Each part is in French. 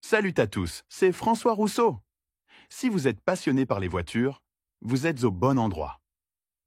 Salut à tous, c'est François Rousseau. Si vous êtes passionné par les voitures, vous êtes au bon endroit.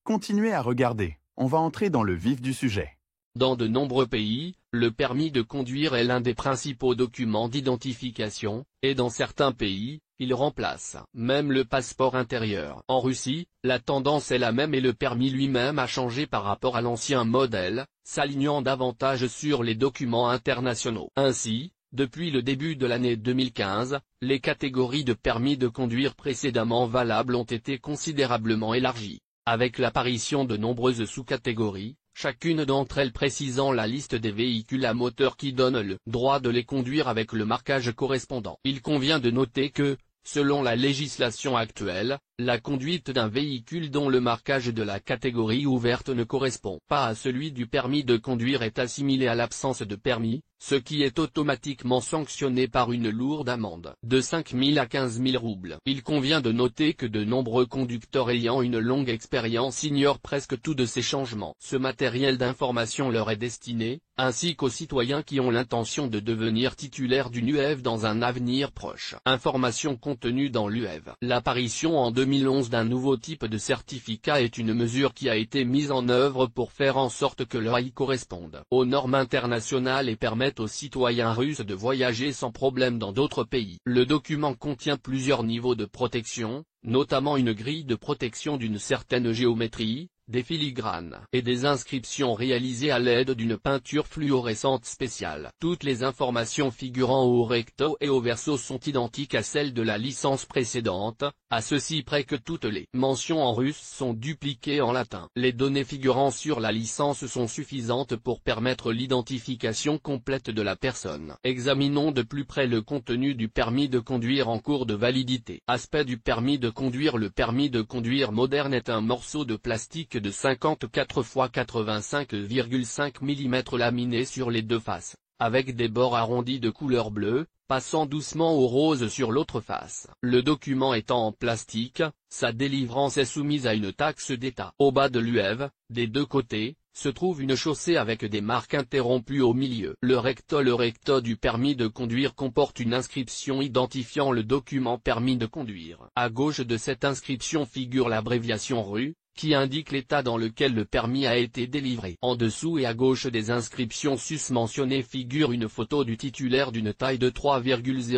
Continuez à regarder, on va entrer dans le vif du sujet. Dans de nombreux pays, le permis de conduire est l'un des principaux documents d'identification, et dans certains pays, il remplace même le passeport intérieur. En Russie, la tendance est la même et le permis lui-même a changé par rapport à l'ancien modèle, s'alignant davantage sur les documents internationaux. Ainsi, depuis le début de l'année 2015, les catégories de permis de conduire précédemment valables ont été considérablement élargies, avec l'apparition de nombreuses sous-catégories, chacune d'entre elles précisant la liste des véhicules à moteur qui donne le droit de les conduire avec le marquage correspondant. Il convient de noter que, selon la législation actuelle, la conduite d'un véhicule dont le marquage de la catégorie ouverte ne correspond pas à celui du permis de conduire est assimilé à l'absence de permis, ce qui est automatiquement sanctionné par une lourde amende de 5 000 à 15 000 roubles. Il convient de noter que de nombreux conducteurs ayant une longue expérience ignorent presque tout de ces changements. Ce matériel d'information leur est destiné, ainsi qu'aux citoyens qui ont l'intention de devenir titulaires d'une UEV dans un avenir proche. Information contenue dans l'UEV. L'apparition en 2011 d'un nouveau type de certificat est une mesure qui a été mise en œuvre pour faire en sorte que l'EI corresponde aux normes internationales et permette aux citoyens russes de voyager sans problème dans d'autres pays. Le document contient plusieurs niveaux de protection, notamment une grille de protection d'une certaine géométrie, des filigranes et des inscriptions réalisées à l'aide d'une peinture fluorescente spéciale. Toutes les informations figurant au recto et au verso sont identiques à celles de la licence précédente, à ceci près que toutes les mentions en russe sont dupliquées en latin. Les données figurant sur la licence sont suffisantes pour permettre l'identification complète de la personne. Examinons de plus près le contenu du permis de conduire en cours de validité. Aspect du permis de conduire. Le permis de conduire moderne est un morceau de plastique de 54 x 85,5 mm laminé sur les deux faces, avec des bords arrondis de couleur bleue, passant doucement au rose sur l'autre face. Le document étant en plastique, sa délivrance est soumise à une taxe d'État. Au bas de l'UEV, des deux côtés, se trouve une chaussée avec des marques interrompues au milieu. Le recto du permis de conduire comporte une inscription identifiant le document permis de conduire. À gauche de cette inscription figure l'abréviation RU, qui indique l'état dans lequel le permis a été délivré. En dessous et à gauche des inscriptions susmentionnées figure une photo du titulaire d'une taille de 3,0 x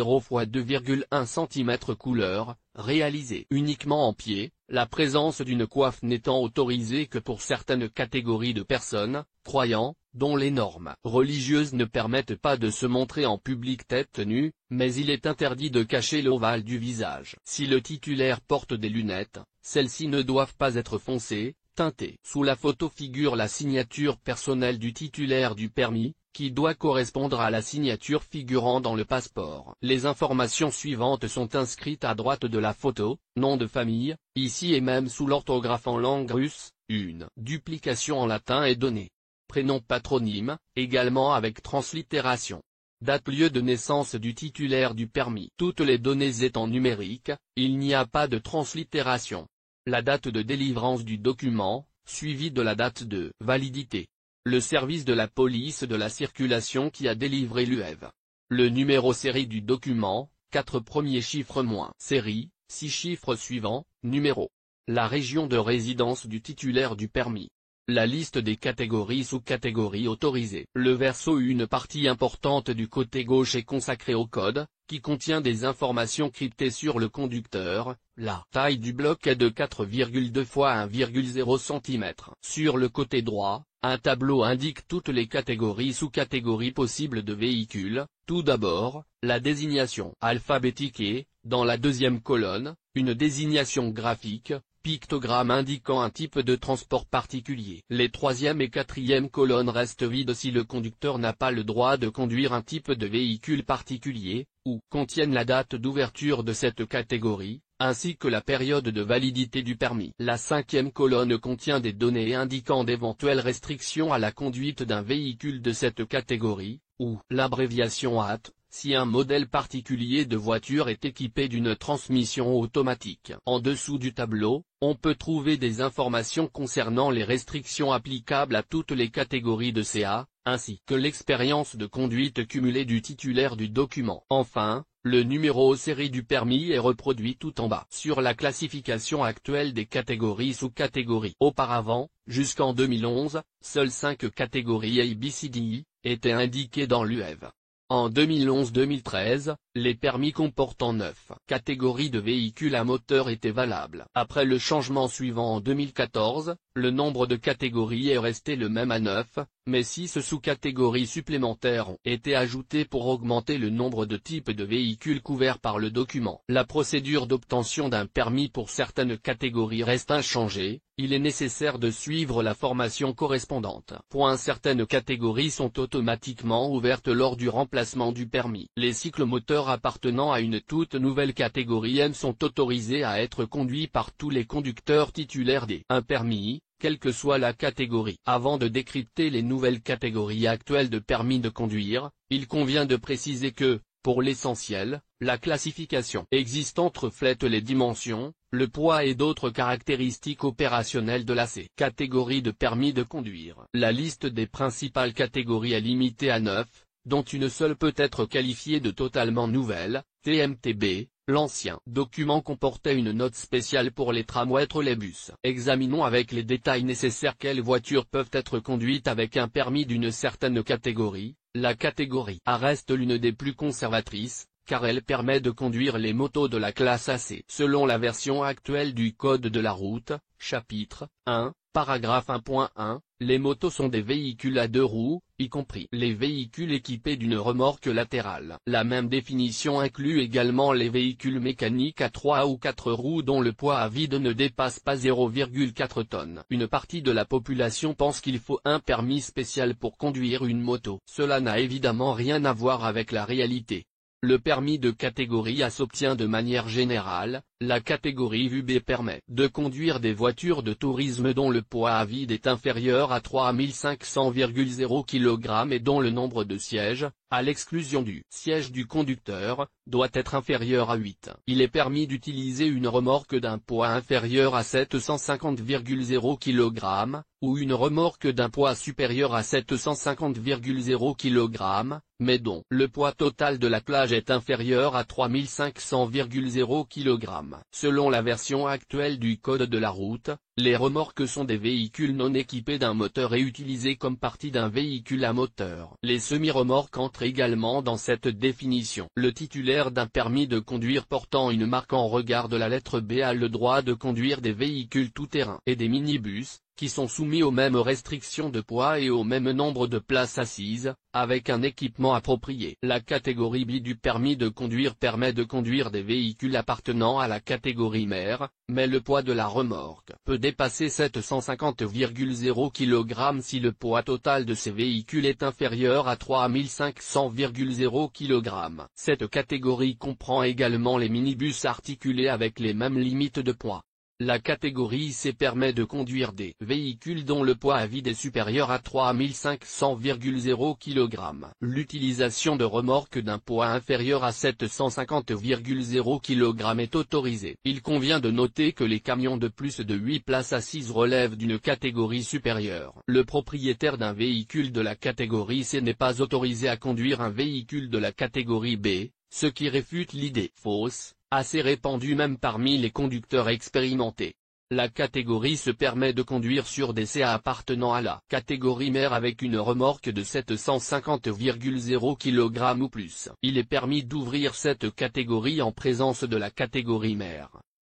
2,1 cm couleur, réalisée uniquement en pied, la présence d'une coiffe n'étant autorisée que pour certaines catégories de personnes, croyants, dont les normes religieuses ne permettent pas de se montrer en public tête nue, mais il est interdit de cacher l'ovale du visage. Si le titulaire porte des lunettes, celles-ci ne doivent pas être foncées, teintées. Sous la photo figure la signature personnelle du titulaire du permis, qui doit correspondre à la signature figurant dans le passeport. Les informations suivantes sont inscrites à droite de la photo: nom de famille, ici et même sous l'orthographe en langue russe, une duplication en latin est donnée. Prénom patronyme, également avec translittération. Date lieu de naissance du titulaire du permis. Toutes les données étant numériques, il n'y a pas de translittération. La date de délivrance du document, suivie de la date de validité. Le service de la police de la circulation qui a délivré l'UEV. Le numéro série du document, 4 premiers chiffres moins série, 6 chiffres suivants, numéro. La région de résidence du titulaire du permis. La liste des catégories sous-catégories autorisées. Le verso. Une partie importante du côté gauche est consacrée au code, qui contient des informations cryptées sur le conducteur. La taille du bloc est de 4,2 x 1,0 cm. Sur le côté droit, un tableau indique toutes les catégories sous-catégories possibles de véhicules. Tout d'abord, la désignation alphabétique et, dans la deuxième colonne, une désignation graphique, pictogramme indiquant un type de transport particulier. Les troisième et quatrième colonnes restent vides si le conducteur n'a pas le droit de conduire un type de véhicule particulier, ou contiennent la date d'ouverture de cette catégorie, ainsi que la période de validité du permis. La cinquième colonne contient des données indiquant d'éventuelles restrictions à la conduite d'un véhicule de cette catégorie, ou l'abréviation AT, si un modèle particulier de voiture est équipé d'une transmission automatique. En dessous du tableau, on peut trouver des informations concernant les restrictions applicables à toutes les catégories de CA, ainsi que l'expérience de conduite cumulée du titulaire du document. Enfin, Le numéro série du permis est reproduit tout en bas. Sur la classification actuelle des catégories sous-catégories. Auparavant, jusqu'en 2011, seules 5 catégories A, B, C, D étaient indiquées dans l'UEV. En 2011-2013, les permis comportant 9 catégories de véhicules à moteur étaient valables. Après le changement suivant en 2014, le nombre de catégories est resté le même à 9, mais 6 sous-catégories supplémentaires ont été ajoutées pour augmenter le nombre de types de véhicules couverts par le document. La procédure d'obtention d'un permis pour certaines catégories reste inchangée, il est nécessaire de suivre la formation correspondante. Certaines catégories sont automatiquement ouvertes lors du remplacement du permis. Les cyclomoteurs appartenant à une toute nouvelle catégorie M sont autorisés à être conduits par tous les conducteurs titulaires d'un permis, quelle que soit la catégorie. Avant de décrypter les nouvelles catégories actuelles de permis de conduire, il convient de préciser que, pour l'essentiel, la classification existante reflète les dimensions, le poids et d'autres caractéristiques opérationnelles de la catégorie de permis de conduire. La liste des principales catégories est limitée à 9, dont une seule peut être qualifiée de totalement nouvelle, TMTB. L'ancien document comportait une note spéciale pour les tramways et bus. Examinons avec les détails nécessaires quelles voitures peuvent être conduites avec un permis d'une certaine catégorie. La catégorie A reste l'une des plus conservatrices, car elle permet de conduire les motos de la classe AC. Selon la version actuelle du Code de la route, chapitre 1, paragraphe 1.1, les motos sont des véhicules à 2 roues, y compris les véhicules équipés d'une remorque latérale. La même définition inclut également les véhicules mécaniques à 3 ou 4 roues dont le poids à vide ne dépasse pas 0,4 tonnes. Une partie de la population pense qu'il faut un permis spécial pour conduire une moto. Cela n'a évidemment rien à voir avec la réalité. Le permis de catégorie A s'obtient de manière générale. La catégorie VB permet de conduire des voitures de tourisme dont le poids à vide est inférieur à 3500,0 kg et dont le nombre de sièges, à l'exclusion du siège du conducteur, doit être inférieur à 8. Il est permis d'utiliser une remorque d'un poids inférieur à 750,0 kg, ou une remorque d'un poids supérieur à 750,0 kg, mais dont le poids total de la plage est inférieur à 3500,0 kg. Selon la version actuelle du Code de la route, les remorques sont des véhicules non équipés d'un moteur et utilisés comme partie d'un véhicule à moteur. Les semi-remorques entrent également dans cette définition. Le titulaire d'un permis de conduire portant une marque en regard de la lettre B a le droit de conduire des véhicules tout-terrain et des minibus, qui sont soumis aux mêmes restrictions de poids et au même nombre de places assises, avec un équipement approprié. La catégorie B du permis de conduire permet de conduire des véhicules appartenant à la catégorie mère, mais le poids de la remorque peut dépasser 750,0 kg si le poids total de ces véhicules est inférieur à 3500,0 kg. Cette catégorie comprend également les minibus articulés avec les mêmes limites de poids. La catégorie C permet de conduire des véhicules dont le poids à vide est supérieur à 3500,0 kg. L'utilisation de remorques d'un poids inférieur à 750,0 kg est autorisée. Il convient de noter que les camions de plus de 8 places assises relèvent d'une catégorie supérieure. Le propriétaire d'un véhicule de la catégorie C n'est pas autorisé à conduire un véhicule de la catégorie B, ce qui réfute l'idée fausse, assez répandue même parmi les conducteurs expérimentés. La catégorie se permet de conduire sur des CA appartenant à la catégorie mère avec une remorque de 750,0 kg ou plus. Il est permis d'ouvrir cette catégorie en présence de la catégorie mère.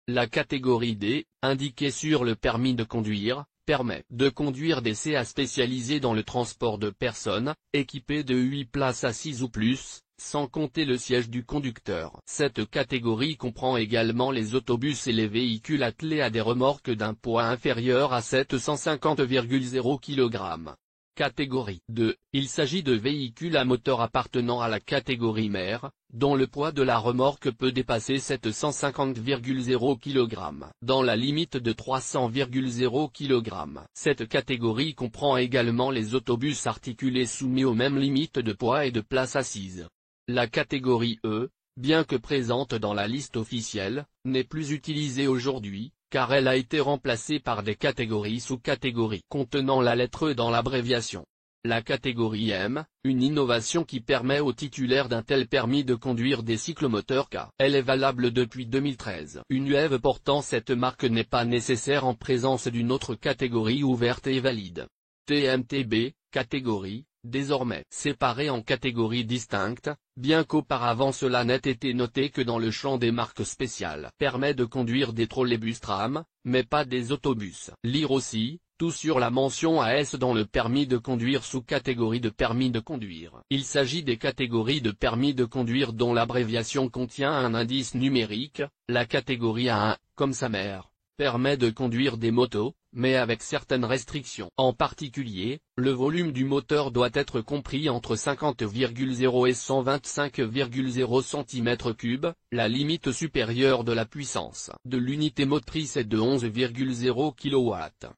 La catégorie D, indiquée sur le permis de conduire, permet de conduire des CA spécialisés dans le transport de personnes, équipés de 8 places assises ou plus, sans compter le siège du conducteur. Cette catégorie comprend également les autobus et les véhicules attelés à des remorques d'un poids inférieur à 750,0 kg. Catégorie 2, il s'agit de véhicules à moteur appartenant à la catégorie mère, dont le poids de la remorque peut dépasser 750,0 kg, dans la limite de 300,0 kg. Cette catégorie comprend également les autobus articulés soumis aux mêmes limites de poids et de place assise. La catégorie E, bien que présente dans la liste officielle, n'est plus utilisée aujourd'hui, car elle a été remplacée par des catégories sous-catégories contenant la lettre E dans l'abréviation. La catégorie M, une innovation qui permet aux titulaires d'un tel permis de conduire des cyclomoteurs car elle est valable depuis 2013. Une UEV portant cette marque n'est pas nécessaire en présence d'une autre catégorie ouverte et valide. TMTB, catégorie, désormais séparée en catégories distinctes, bien qu'auparavant cela n'ait été noté que dans le champ des marques spéciales. Permet de conduire des trolleybus tram, mais pas des autobus. Lire aussi, tout sur la mention AS dans le permis de conduire sous catégorie de permis de conduire. Il s'agit des catégories de permis de conduire dont l'abréviation contient un indice numérique. La catégorie A1, comme sa mère, permet de conduire des motos, mais avec certaines restrictions. En particulier, le volume du moteur doit être compris entre 50,0 et 125,0 cm3, la limite supérieure de la puissance de l'unité motrice est de 11,0 kW.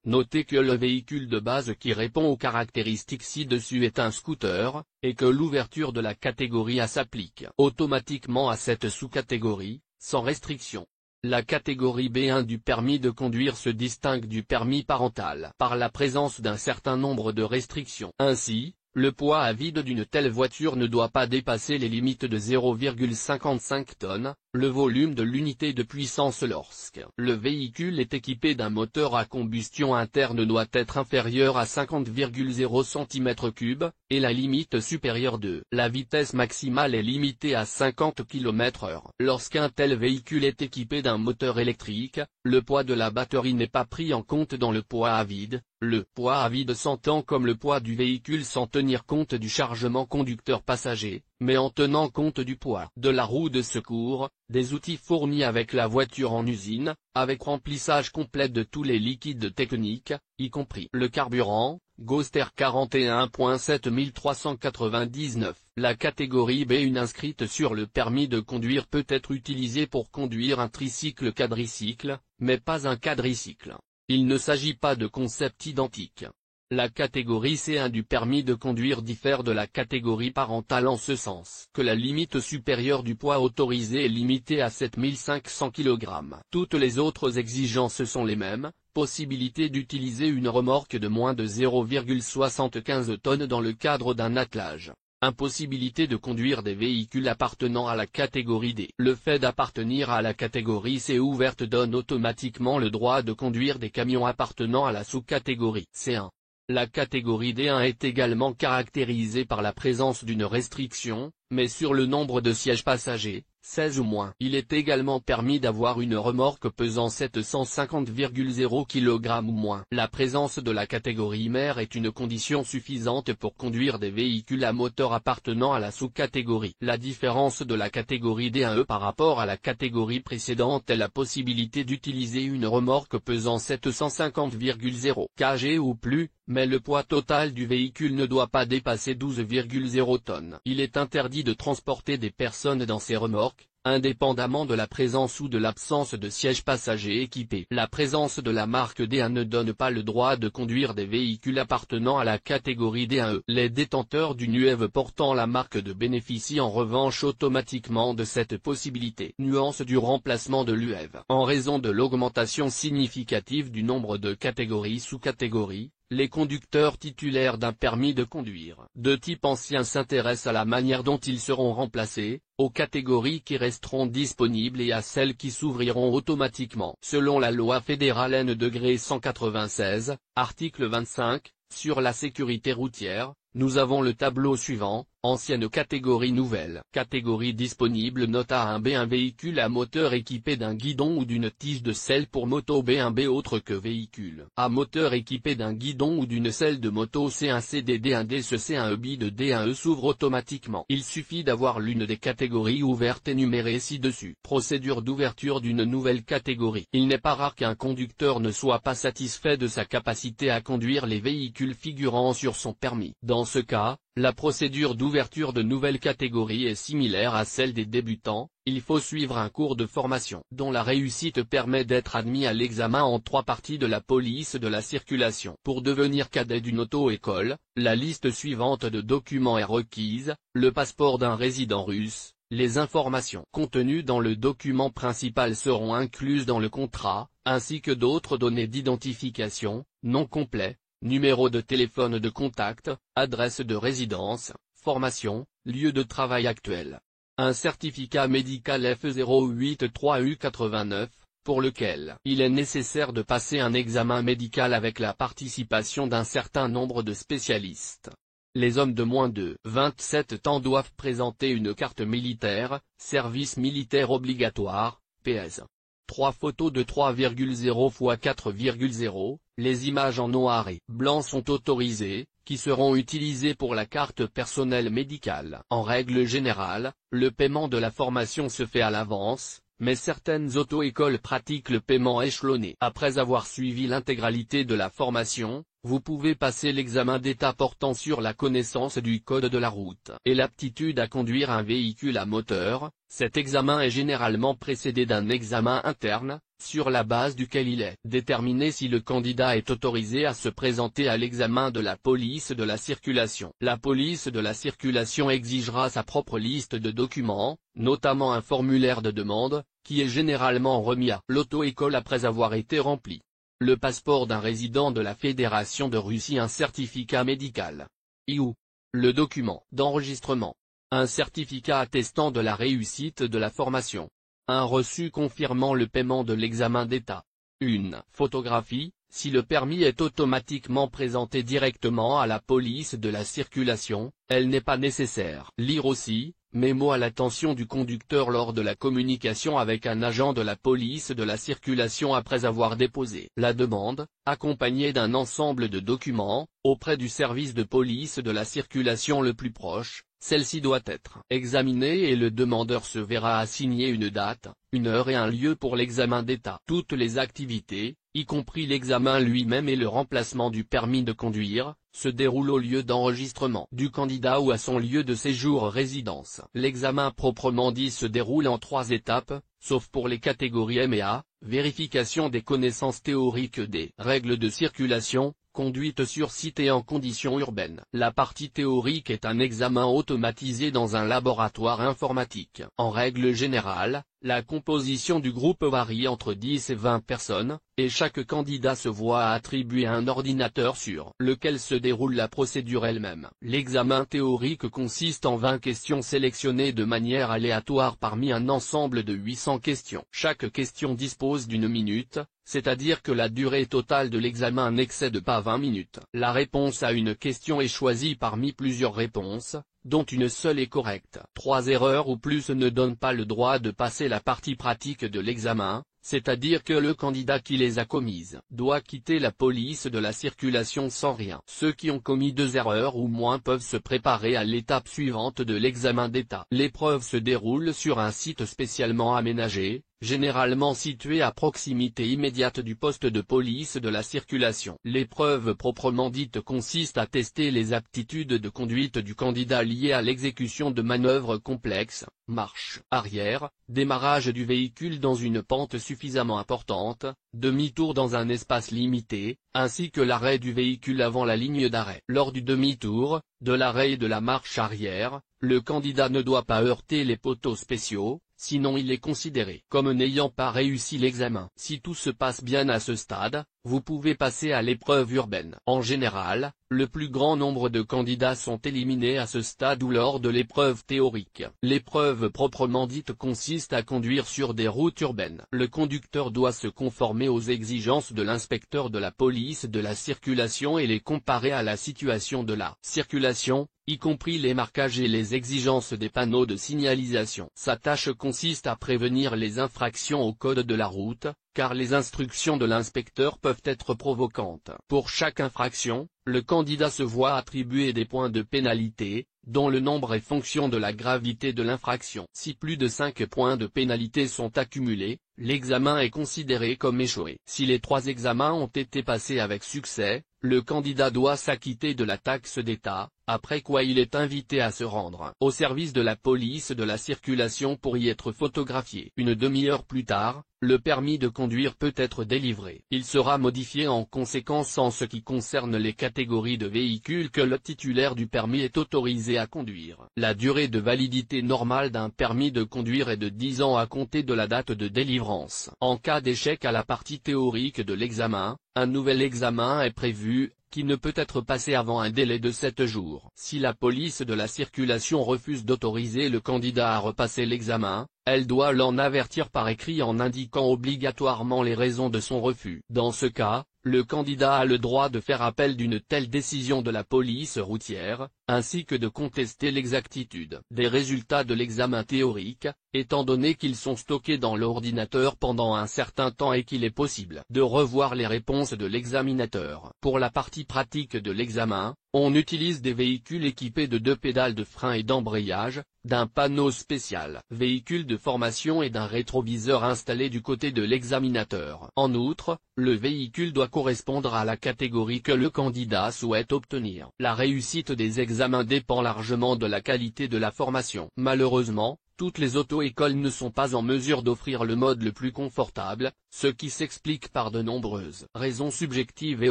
Notez que le véhicule de base qui répond aux caractéristiques ci-dessus est un scooter, et que l'ouverture de la catégorie A s'applique automatiquement à cette sous-catégorie, sans restriction. La catégorie B1 du permis de conduire se distingue du permis parental par la présence d'un certain nombre de restrictions. Ainsi, le poids à vide d'une telle voiture ne doit pas dépasser les limites de 0,55 tonnes, le volume de l'unité de puissance lorsque le véhicule est équipé d'un moteur à combustion interne doit être inférieur à 50,0 cm3, et la limite supérieure de la vitesse maximale est limitée à 50 km/h. Lorsqu'un tel véhicule est équipé d'un moteur électrique, le poids de la batterie n'est pas pris en compte dans le poids à vide. Le poids à vide s'entend comme le poids du véhicule sans tenir compte du chargement conducteur-passager, mais en tenant compte du poids de la roue de secours, des outils fournis avec la voiture en usine, avec remplissage complet de tous les liquides techniques, y compris le carburant, Ghoster 41.7399. La catégorie B1 inscrite sur le permis de conduire peut être utilisée pour conduire un tricycle quadricycle, mais pas un quadricycle. Il ne s'agit pas de concepts identiques. La catégorie C1 du permis de conduire diffère de la catégorie parentale en ce sens que la limite supérieure du poids autorisé est limitée à 7500 kg. Toutes les autres exigences sont les mêmes, possibilité d'utiliser une remorque de moins de 0,75 tonnes dans le cadre d'un attelage. Impossibilité de conduire des véhicules appartenant à la catégorie D. Le fait d'appartenir à la catégorie C ouverte donne automatiquement le droit de conduire des camions appartenant à la sous-catégorie C1. La catégorie D1 est également caractérisée par la présence d'une restriction, mais sur le nombre de sièges passagers, 16 ou moins. Il est également permis d'avoir une remorque pesant 750,0 kg ou moins. La présence de la catégorie mère est une condition suffisante pour conduire des véhicules à moteur appartenant à la sous-catégorie. La différence de la catégorie D1E par rapport à la catégorie précédente est la possibilité d'utiliser une remorque pesant 750,0 kg ou plus, mais le poids total du véhicule ne doit pas dépasser 12,0 tonnes. Il est interdit de transporter des personnes dans ces remorques, indépendamment de la présence ou de l'absence de sièges passagers équipés. La présence de la marque D1 ne donne pas le droit de conduire des véhicules appartenant à la catégorie D1E. Les détenteurs d'une UEV portant la marque D bénéficient en revanche automatiquement de cette possibilité. Nuance du remplacement de l'UEV. En raison de l'augmentation significative du nombre de catégories sous-catégories, les conducteurs titulaires d'un permis de conduire de type ancien s'intéressent à la manière dont ils seront remplacés, aux catégories qui resteront disponibles et à celles qui s'ouvriront automatiquement. Selon la loi fédérale N-196, article 25, sur la sécurité routière, nous avons le tableau suivant: ancienne catégorie, nouvelle catégorie disponible. Note A1B, un véhicule à moteur équipé d'un guidon ou d'une tige de selle pour moto. B1B, autre que véhicule à moteur équipé d'un guidon ou d'une selle de moto. C1C, D1D. Ce C1EB de D1E s'ouvre automatiquement. Il suffit d'avoir l'une des catégories ouvertes énumérées ci-dessus. Procédure d'ouverture d'une nouvelle catégorie. Il n'est pas rare qu'un conducteur ne soit pas satisfait de sa capacité à conduire les véhicules figurant sur son permis. Dans ce cas, la procédure d'ouverture de nouvelles catégories est similaire à celle des débutants. Il faut suivre un cours de formation dont la réussite permet d'être admis à l'examen en 3 parties de la police de la circulation. Pour devenir cadet d'une auto-école, la liste suivante de documents est requise: le passeport d'un résident russe. Les informations contenues dans le document principal seront incluses dans le contrat, ainsi que d'autres données d'identification, nom complet, numéro de téléphone de contact, adresse de résidence, formation, lieu de travail actuel. Un certificat médical F083U89, pour lequel il est nécessaire de passer un examen médical avec la participation d'un certain nombre de spécialistes. Les hommes de moins de 27 ans doivent présenter une carte militaire, service militaire obligatoire, PS. 3 photos de 3,0 x 4,0, les images en noir et blanc sont autorisées, qui seront utilisées pour la carte personnelle médicale. En règle générale, le paiement de la formation se fait à l'avance, mais certaines auto-écoles pratiquent le paiement échelonné. Après avoir suivi l'intégralité de la formation, vous pouvez passer l'examen d'état portant sur la connaissance du code de la route et l'aptitude à conduire un véhicule à moteur. Cet examen est généralement précédé d'un examen interne, sur la base duquel il est déterminé si le candidat est autorisé à se présenter à l'examen de la police de la circulation. La police de la circulation exigera sa propre liste de documents, notamment un formulaire de demande, qui est généralement remis à l'auto-école après avoir été rempli. Le passeport d'un résident de la Fédération de Russie, un certificat médical. ou le document d'enregistrement. Un certificat attestant de la réussite de la formation. Un reçu confirmant le paiement de l'examen d'état. Une photographie, si le permis est automatiquement présenté directement à la police de la circulation, elle n'est pas nécessaire. Lire aussi, mémo à l'attention du conducteur lors de la communication avec un agent de la police de la circulation après avoir déposé la demande, accompagnée d'un ensemble de documents, auprès du service de police de la circulation le plus proche. Celle-ci doit être examinée et le demandeur se verra assigner une date, une heure et un lieu pour l'examen d'état. Toutes les activités, y compris l'examen lui-même et le remplacement du permis de conduire, se déroulent au lieu d'enregistrement du candidat ou à son lieu de séjour résidence. L'examen proprement dit se déroule en 3 étapes, sauf pour les catégories M et A, vérification des connaissances théoriques des règles de circulation, conduite sur site et en conditions urbaines. La partie théorique est un examen automatisé dans un laboratoire informatique. En règle générale, la composition du groupe varie entre 10 et 20 personnes, et chaque candidat se voit attribuer un ordinateur sur lequel se déroule la procédure elle-même. L'examen théorique consiste en 20 questions sélectionnées de manière aléatoire parmi un ensemble de 800 questions. Chaque question dispose d'1 minute, c'est-à-dire que la durée totale de l'examen n'excède pas 20 minutes. La réponse à une question est choisie parmi plusieurs réponses, dont une seule est correcte. 3 erreurs ou plus ne donnent pas le droit de passer la partie pratique de l'examen, c'est-à-dire que le candidat qui les a commises doit quitter la police de la circulation sans rien. Ceux qui ont commis 2 erreurs ou moins peuvent se préparer à l'étape suivante de l'examen d'état. L'épreuve se déroule sur un site spécialement aménagé, généralement situé à proximité immédiate du poste de police de la circulation. L'épreuve proprement dite consiste à tester les aptitudes de conduite du candidat liées à l'exécution de manœuvres complexes, marche arrière, démarrage du véhicule dans une pente suffisamment importante, demi-tour dans un espace limité, ainsi que l'arrêt du véhicule avant la ligne d'arrêt. Lors du demi-tour, de l'arrêt et de la marche arrière, le candidat ne doit pas heurter les poteaux spéciaux, sinon il est considéré comme n'ayant pas réussi l'examen. Si tout se passe bien à ce stade, vous pouvez passer à l'épreuve urbaine. En général, le plus grand nombre de candidats sont éliminés à ce stade ou lors de l'épreuve théorique. L'épreuve proprement dite consiste à conduire sur des routes urbaines. Le conducteur doit se conformer aux exigences de l'inspecteur de la police de la circulation et les comparer à la situation de la circulation, y compris les marquages et les exigences des panneaux de signalisation. Sa tâche consiste à prévenir les infractions au code de la route, car les instructions de l'inspecteur peuvent être provocantes. Pour chaque infraction, le candidat se voit attribuer des points de pénalité, dont le nombre est fonction de la gravité de l'infraction. Si plus de 5 points de pénalité sont accumulés, l'examen est considéré comme échoué. Si les 3 examens ont été passés avec succès, le candidat doit s'acquitter de la taxe d'État, après quoi il est invité à se rendre au service de la police de la circulation pour y être photographié. Une demi-heure plus tard, le permis de conduire peut être délivré. Il sera modifié en conséquence en ce qui concerne les catégories de véhicules que le titulaire du permis est autorisé à conduire. La durée de validité normale d'un permis de conduire est de 10 ans à compter de la date de délivrance. En cas d'échec à la partie théorique de l'examen, un nouvel examen est prévu, qui ne peut être passé avant un délai de 7 jours. Si la police de la circulation refuse d'autoriser le candidat à repasser l'examen, elle doit l'en avertir par écrit en indiquant obligatoirement les raisons de son refus. Dans ce cas, le candidat a le droit de faire appel d'une telle décision de la police routière, ainsi que de contester l'exactitude des résultats de l'examen théorique, étant donné qu'ils sont stockés dans l'ordinateur pendant un certain temps et qu'il est possible de revoir les réponses de l'examinateur. Pour la partie pratique de l'examen, on utilise des véhicules équipés de 2 pédales de frein et d'embrayage, d'un panneau spécial, véhicule de formation et d'un rétroviseur installé du côté de l'examinateur. En outre, le véhicule doit correspondre à la catégorie que le candidat souhaite obtenir. La réussite des examens dépend largement de la qualité de la formation. Malheureusement, toutes les auto-écoles ne sont pas en mesure d'offrir le mode le plus confortable, ce qui s'explique par de nombreuses raisons subjectives et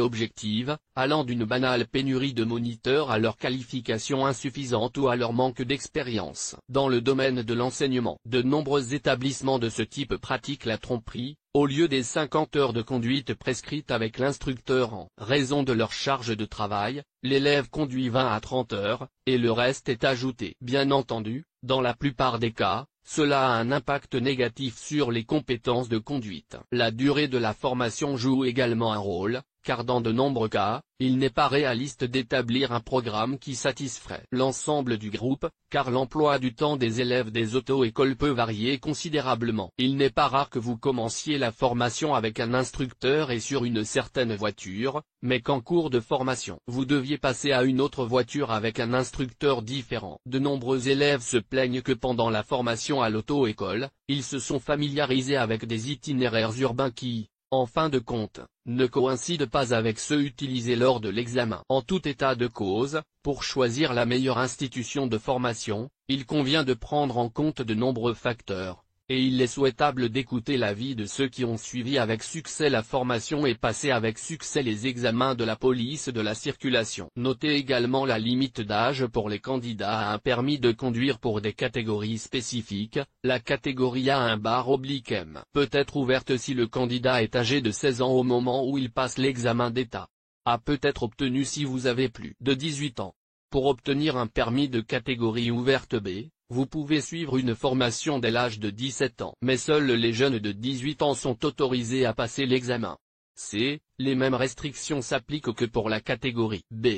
objectives, allant d'une banale pénurie de moniteurs à leur qualification insuffisante ou à leur manque d'expérience. Dans le domaine de l'enseignement, de nombreux établissements de ce type pratiquent la tromperie, au lieu des 50 heures de conduite prescrites avec l'instructeur en raison de leur charge de travail, l'élève conduit 20 à 30 heures, et le reste est ajouté. Bien entendu, dans la plupart des cas, cela a un impact négatif sur les compétences de conduite. La durée de la formation joue également un rôle, car dans de nombreux cas, il n'est pas réaliste d'établir un programme qui satisferait l'ensemble du groupe, car l'emploi du temps des élèves des auto-écoles peut varier considérablement. Il n'est pas rare que vous commenciez la formation avec un instructeur et sur une certaine voiture, mais qu'en cours de formation, vous deviez passer à une autre voiture avec un instructeur différent. De nombreux élèves se plaignent que pendant la formation à l'auto-école, ils se sont familiarisés avec des itinéraires urbains qui, en fin de compte, ne coïncident pas avec ceux utilisés lors de l'examen. En tout état de cause, pour choisir la meilleure institution de formation, il convient de prendre en compte de nombreux facteurs, et il est souhaitable d'écouter l'avis de ceux qui ont suivi avec succès la formation et passé avec succès les examens de la police de la circulation. Notez également la limite d'âge pour les candidats à un permis de conduire pour des catégories spécifiques. La catégorie A1/M peut être ouverte si le candidat est âgé de 16 ans au moment où il passe l'examen d'État. A peut être obtenu si vous avez plus de 18 ans. Pour obtenir un permis de catégorie ouverte B, vous pouvez suivre une formation dès l'âge de 17 ans. Mais seuls les jeunes de 18 ans sont autorisés à passer l'examen. C. Les mêmes restrictions s'appliquent que pour la catégorie B.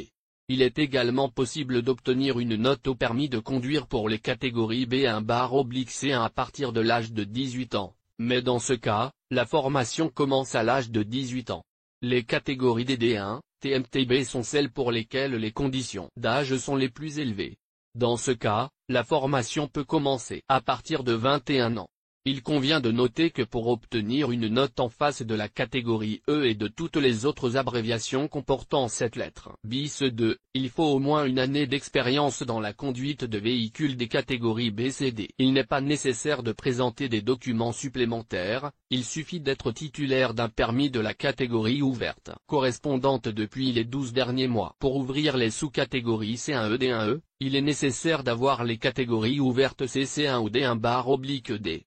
Il est également possible d'obtenir une note au permis de conduire pour les catégories B1/C1 à partir de l'âge de 18 ans, mais dans ce cas, la formation commence à l'âge de 18 ans. Les catégories DD1, TMTB sont celles pour lesquelles les conditions d'âge sont les plus élevées. Dans ce cas, la formation peut commencer à partir de 21 ans. Il convient de noter que pour obtenir une note en face de la catégorie E et de toutes les autres abréviations comportant cette lettre bis 2, il faut au moins une année d'expérience dans la conduite de véhicules des catégories B, C, D. Il n'est pas nécessaire de présenter des documents supplémentaires, il suffit d'être titulaire d'un permis de la catégorie ouverte, correspondante depuis les 12 derniers mois. Pour ouvrir les sous-catégories C1E, D1E, il est nécessaire d'avoir les catégories ouvertes C, C1 ou D1/D.